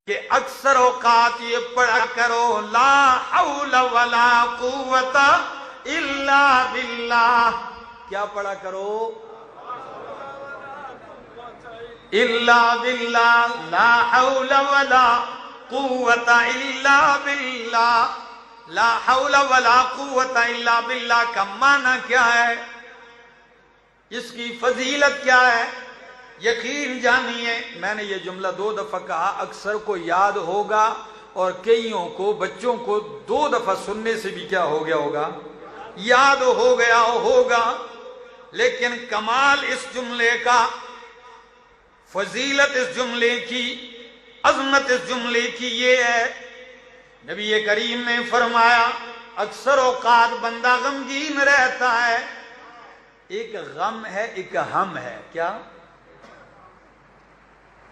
کہ اکثر اوقات یہ پڑھا کرو لا حول ولا قوت الا باللہ. کیا پڑھا کرو؟ الا باللہ، لا حول ولا قوت الا باللہ. لا حول ولا قوت الا باللہ کا معنی کیا ہے؟ اس کی فضیلت کیا ہے؟ یقین جانیے، میں نے یہ جملہ 2 دفعہ کہا، اکثر کو یاد ہوگا اور کئیوں کو، بچوں کو 2 دفعہ سننے سے بھی کیا ہو گیا ہوگا؟ یاد ہو گیا ہوگا. لیکن کمال اس جملے کا، فضیلت اس جملے کی، عظمت اس جملے کی یہ ہے، نبی کریم نے فرمایا اکثر اوقات بندہ غمگین رہتا ہے. ایک غم ہے، ایک ہم ہے. کیا؟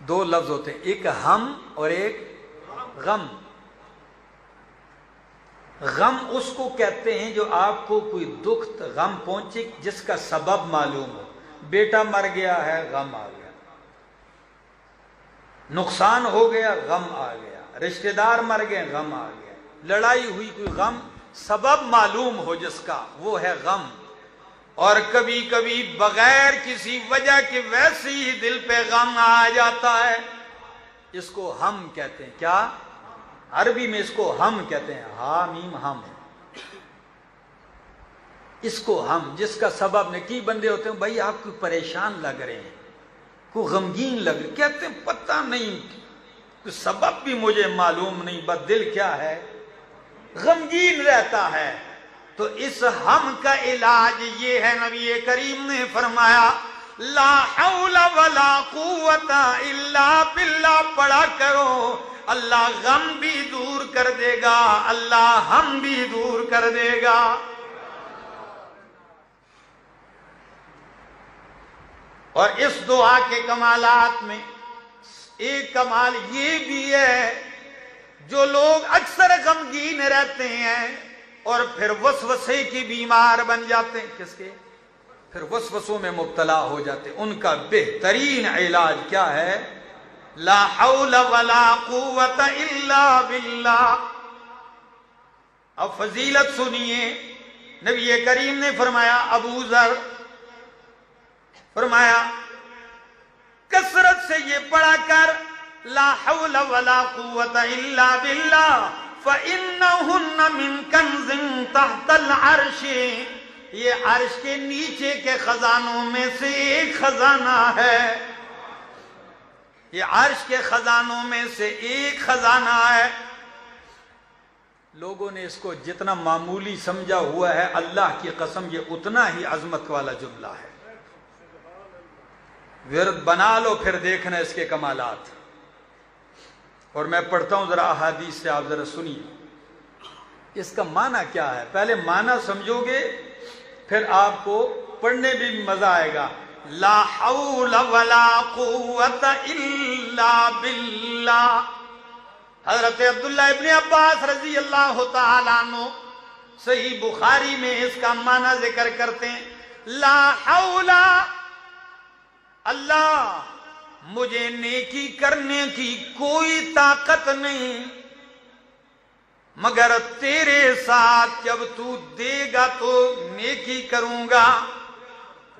2 لفظ ہوتے ہیں، ایک ہم اور ایک غم. غم اس کو کہتے ہیں جو آپ کو کوئی دکھ غم پہنچے جس کا سبب معلوم ہو. بیٹا مر گیا ہے، غم آ گیا. نقصان ہو گیا، غم آ گیا. رشتہ دار مر گئے، غم آ گیا. لڑائی ہوئی، کوئی غم سبب معلوم ہو جس کا، وہ ہے غم. اور کبھی کبھی بغیر کسی وجہ کے ویسے ہی دل پہ غم آ جاتا ہے. اس کو ہم کہتے ہیں. کیا؟ عربی میں اس کو ہم کہتے ہیں، ہا میم ہم. اس کو ہم، جس کا سبب نہیں. کی بندے ہوتے ہیں بھائی آپ کو پریشان لگ رہے ہیں، کو غمگین لگ رہے، کہتے ہیں پتہ نہیں، کوئی سبب بھی مجھے معلوم نہیں، بس دل کیا ہے؟ غمگین رہتا ہے. تو اس ہم کا علاج یہ ہے، نبی کریم نے فرمایا لا حول ولا قوت الا باللہ پڑھا کرو. اللہ غم بھی دور کر دے گا، اللہ ہم بھی دور کر دے گا. اور اس دعا کے کمالات میں ایک کمال یہ بھی ہے، جو لوگ اکثر غمگین رہتے ہیں اور پھر وسوسے کی بیمار بن جاتے ہیں. کس کے؟ پھر وسوسوں میں مبتلا ہو جاتے ہیں. ان کا بہترین علاج کیا ہے؟ لا حول ولا قوت الا باللہ. اب فضیلت سنیے، نبی کریم نے فرمایا، ابو ذر فرمایا کثرت سے یہ پڑھا کر لا حول ولا قوت الا باللہ فإنہن من کنز تحت العرش. یہ عرش کے نیچے کے خزانوں میں سے ایک خزانہ ہے. یہ عرش کے خزانوں میں سے ایک خزانہ ہے. لوگوں نے اس کو جتنا معمولی سمجھا ہوا ہے، اللہ کی قسم یہ اتنا ہی عظمت والا جملہ ہے. ورد بنا لو، پھر دیکھنا اس کے کمالات. اور میں پڑھتا ہوں ذرا احادیث سے، آپ ذرا سنیے اس کا معنی کیا ہے. پہلے معنی سمجھو گے پھر آپ کو پڑھنے بھی مزہ آئے گا. لا حول ولا قوت الا باللہ. حضرت عبداللہ ابن عباس رضی اللہ تعالیٰ عنہ صحیح بخاری میں اس کا معنی ذکر کرتے ہیں. لا حول، اللہ مجھے نیکی کرنے کی کوئی طاقت نہیں مگر تیرے ساتھ جب تو دے گا تو نیکی کروں گا.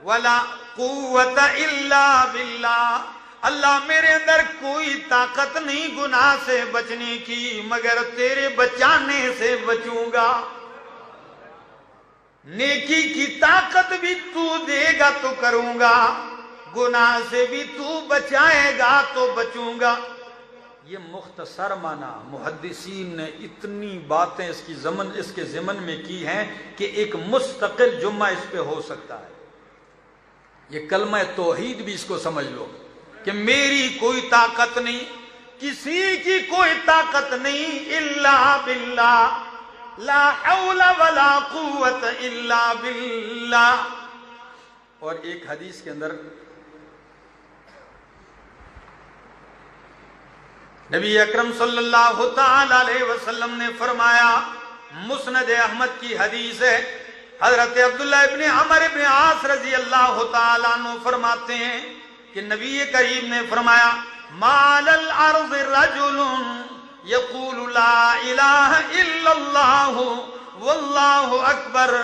ولا قوت الا باللہ، اللہ میرے اندر کوئی طاقت نہیں گناہ سے بچنے کی مگر تیرے بچانے سے بچوں گا. نیکی کی طاقت بھی تو دے گا تو کروں گا، گناہ سے بھی تو بچائے گا تو بچوں گا. یہ مختصر معنی محدثین نے اتنی باتیں اس کے ضمن میں کی ہیں کہ ایک مستقل جمعہ اس پہ ہو سکتا ہے. یہ کلمہ توحید بھی اس کو سمجھ لو کہ میری کوئی طاقت نہیں، کسی کی کوئی طاقت نہیں، الا باللہ، لا حول ولا قوت الا باللہ. اور ایک حدیث کے اندر نبی اکرم صلی اللہ تعالی علیہ وسلم نے فرمایا، مسند احمد کی حدیث ہے، حضرت عبداللہ ابن عمر ابن عاص رضی اللہ تعالیٰ عنہ فرماتے ہیں کہ نبی کریم نے فرمایا ما علی الارض رجل یقول لا الہ الا اللہ واللہ اکبر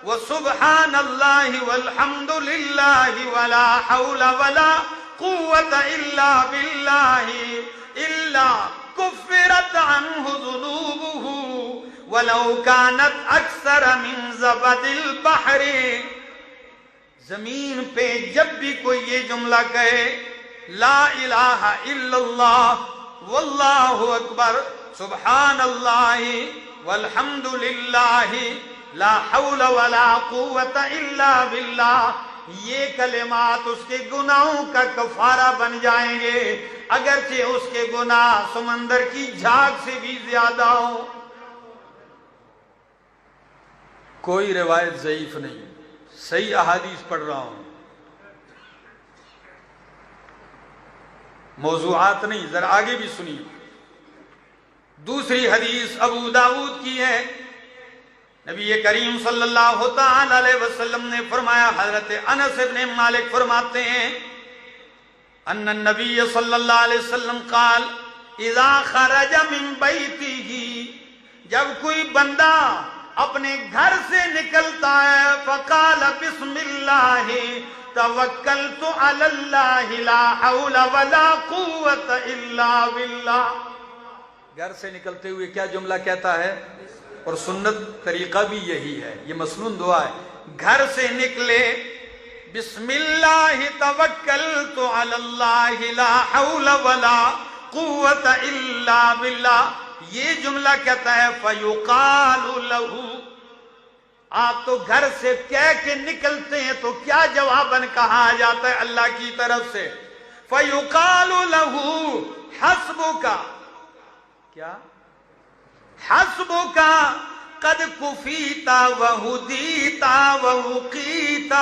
وسبحان اللہ والحمد للہ ولا حول ولا قوة الا باللہ الا کفرت عنہ ذنوبہ ولو كانت اکثر من زبد البحر. زمین پہ جب بھی کوئی یہ جملہ کہے لا الہ الا اللہ واللہ اکبر سبحان اللہ والحمد للہ لا حول ولا قوة الا باللہ، یہ کلمات اس کے گناہوں کا کفارہ بن جائیں گے اگرچہ اس کے گناہ سمندر کی جھاگ سے بھی زیادہ ہوں. کوئی روایت ضعیف نہیں، صحیح احادیث پڑھ رہا ہوں، موضوعات نہیں. ذرا آگے بھی سنیے. دوسری حدیث ابو داؤد کی ہے. نبی کریم صلی اللہ تعالی علیہ وسلم نے فرمایا، حضرت انس بن مالک فرماتے ہیں ان النبی صلی اللہ علیہ وسلم قال اذا خرج من بیتہ، جب کوئی بندہ اپنے گھر سے نکلتا ہے فقال بسم اللہ توکلت علی اللہ لا حول ولا قوة الا باللہ. گھر سے نکلتے ہوئے کیا جملہ کہتا ہے؟ اور سنت طریقہ بھی یہی ہے، یہ مسنون دعا ہے. گھر سے نکلے بسم اللہ توکلت علی اللہ لا حول ولا قوة الا باللہ، یہ جملہ کہتا ہے فیقال لہ. آپ تو گھر سے کہہ کے نکلتے ہیں تو کیا جواباً کہا جاتا ہے اللہ کی طرف سے؟ فیقال لہ حسبک، کیا؟ حسبک قد کفیت وہدیت ووقیت.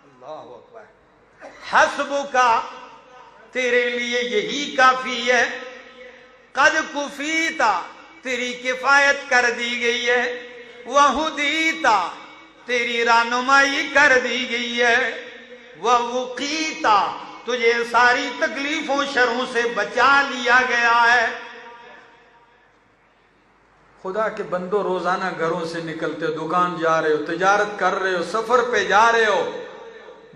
اللہ اکبر. حسبک تیرے لیے یہی کافی ہے، قد کفیت تیری کفایت کر دی گئی ہے، وہدیت تیری رہنمائی کر دی گئی ہے، ووقیت تجھے ساری تکلیفوں شروں سے بچا لیا گیا ہے. خدا کے بندو، روزانہ گھروں سے نکلتے ہو، دکان جا رہے ہو، تجارت کر رہے ہو، سفر پہ جا رہے ہو،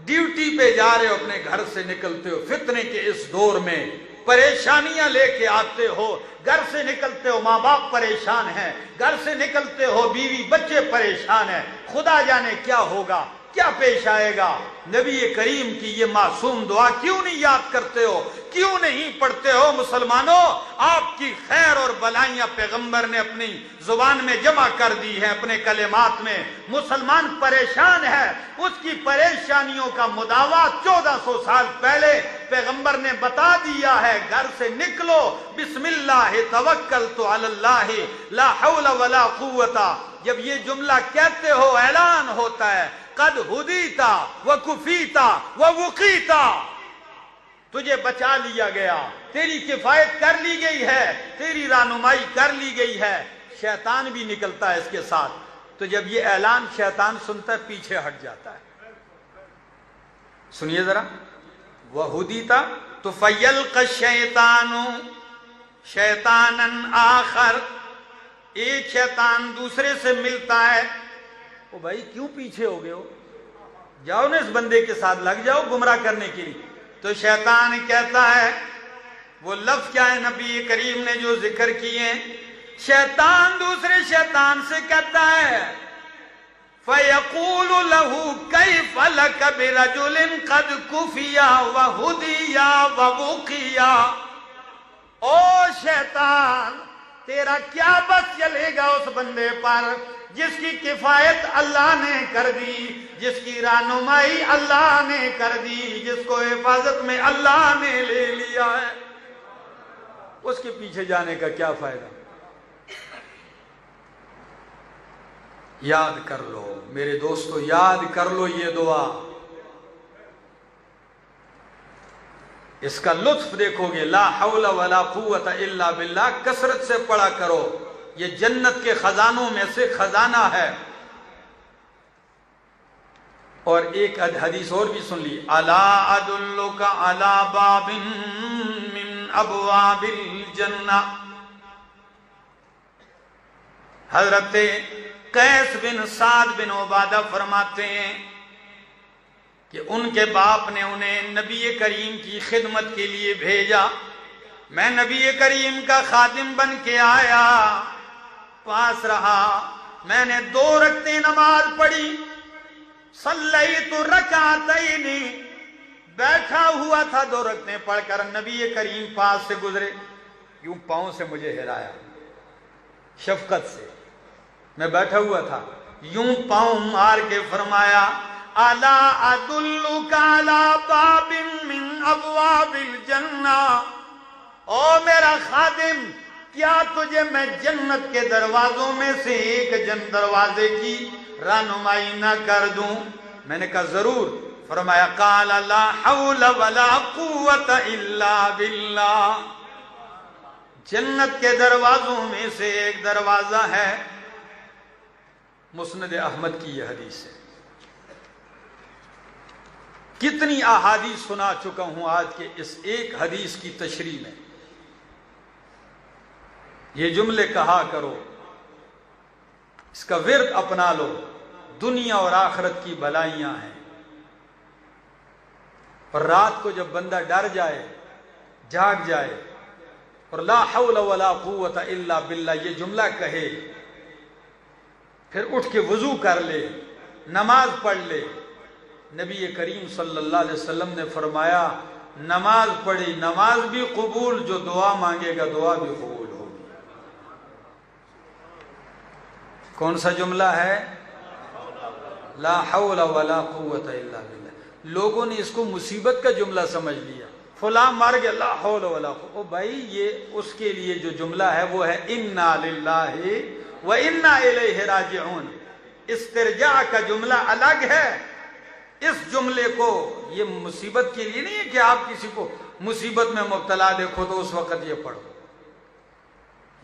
ڈیوٹی پہ جا رہے ہو، اپنے گھر سے نکلتے ہو، فتنے کے اس دور میں پریشانیاں لے کے آتے ہو. گھر سے نکلتے ہو، ماں باپ پریشان ہیں، گھر سے نکلتے ہو، بیوی بچے پریشان ہیں، خدا جانے کیا ہوگا، کیا پیش آئے گا. نبی کریم کی یہ معصوم دعا کیوں نہیں یاد کرتے ہو، کیوں نہیں پڑھتے ہو؟ مسلمانوں، آپ کی خیر اور بلائیاں پیغمبر نے اپنی زبان میں جمع کر دی ہے، اپنے کلمات میں. مسلمان پریشان ہے، اس کی پریشانیوں کا مداوا 1400 سال پہلے پیغمبر نے بتا دیا ہے. گھر سے نکلو بسم اللہ توکلت علی اللہ لا حول ولا قوة. جب یہ جملہ کہتے ہو اعلان ہوتا ہے قد ہدیتا وکفیتا ووقیتا، تجھے بچا لیا گیا، تیری کفایت کر لی گئی ہے، تیری رہنمائی کر لی گئی ہے. شیطان بھی نکلتا ہے اس کے ساتھ. تو جب یہ اعلان شیطان سنتا ہے پیچھے ہٹ جاتا ہے. سنیے ذرا. وہدیتا تو فیلقی الشیطان شیطانا آخر، ایک شیطان دوسرے سے ملتا ہے. او بھائی کیوں پیچھے ہو گئے ہو، جاؤ نا اس بندے کے ساتھ لگ جاؤ گمراہ کرنے کے لیے. تو شیطان کہتا ہے، وہ لفظ کیا ہے نبی کریم نے جو ذکر کیے، شیطان دوسرے شیطان سے کہتا ہے فَيَقُولُ لَهُ كَيْفَ لَكَ بِرَجُلٍ قَدْ كُفِيَ وَهُدِيَ وَوُقِيَ. او شیطان، تیرا کیا بس چلے گا اس بندے پر جس کی کفایت اللہ نے کر دی، جس کی رہنمائی اللہ نے کر دی، جس کو حفاظت میں اللہ نے لے لیا ہے. اس کے پیچھے جانے کا کیا فائدہ؟ یاد کر لو میرے دوستو، یاد کر لو یہ دعا. اس کا لطف دیکھو گے. لا حول ولا قوت الا باللہ کثرت سے پڑھا کرو، یہ جنت کے خزانوں میں سے خزانہ ہے. اور ایک حدیث اور بھی سن لی، الا ادلک علی باب من ابواب الجنہ، حضرت قیس بن سعد بن عبادہ فرماتے ہیں کہ ان کے باپ نے انہیں نبی کریم کی خدمت کے لیے بھیجا، میں نبی کریم کا خادم بن کے آیا، پاس رہا، میں نے 2 رکعتیں نماز پڑھی، صلیت رکعتین، بیٹھا ہوا تھا 2 رکعتیں پڑھ کر، نبی کریم پاس سے گزرے، یوں پاؤں سے مجھے ہلایا شفقت سے، میں بیٹھا ہوا تھا، یوں پاؤں مار کے فرمایا الا ادلک علی باب من ابواب الجنہ، او میرا خادم کیا تجھے میں جنت کے دروازوں میں سے ایک دروازے کی رہنمائی نہ کر دوں؟ میں نے کہا ضرور۔ فرمایا قال لا حول ولا قوت الا باللہ، جنت کے دروازوں میں سے ایک دروازہ ہے، مسند احمد کی یہ حدیث ہے۔ کتنی احادیث سنا چکا ہوں آج کے اس ایک حدیث کی تشریح میں، یہ جملے کہا کرو، اس کا ورد اپنا لو، دنیا اور آخرت کی بھلائیاں ہیں۔ اور رات کو جب بندہ ڈر جائے، جاگ جائے اور لا حول ولا قوت الا باللہ یہ جملہ کہے، پھر اٹھ کے وضو کر لے، نماز پڑھ لے، نبی کریم صلی اللہ علیہ وسلم نے فرمایا نماز پڑھی نماز بھی قبول، جو دعا مانگے گا دعا بھی قبول ہوگی۔ کون سا جملہ ہے؟ لا حول ولا قوت الا باللہ۔ لوگوں نے اس کو مصیبت کا جملہ سمجھ لیا، فلاں مر گیا لا حول ولا قوت، او بھائی یہ اس کے لیے جو جملہ ہے وہ ہے انا للہ و انا الیہ راجعون، استرجاع کا جملہ الگ ہے۔ اس جملے کو یہ مصیبت کے لیے نہیں ہے کہ آپ کسی کو مصیبت میں مبتلا دیکھو تو اس وقت یہ پڑھو،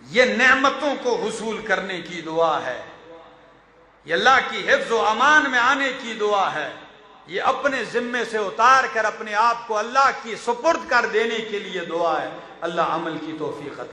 یہ نعمتوں کو حصول کرنے کی دعا ہے، یہ اللہ کی حفظ و امان میں آنے کی دعا ہے، یہ اپنے ذمے سے اتار کر اپنے آپ کو اللہ کی سپرد کر دینے کے لیے دعا ہے۔ اللہ عمل کی توفیق عطا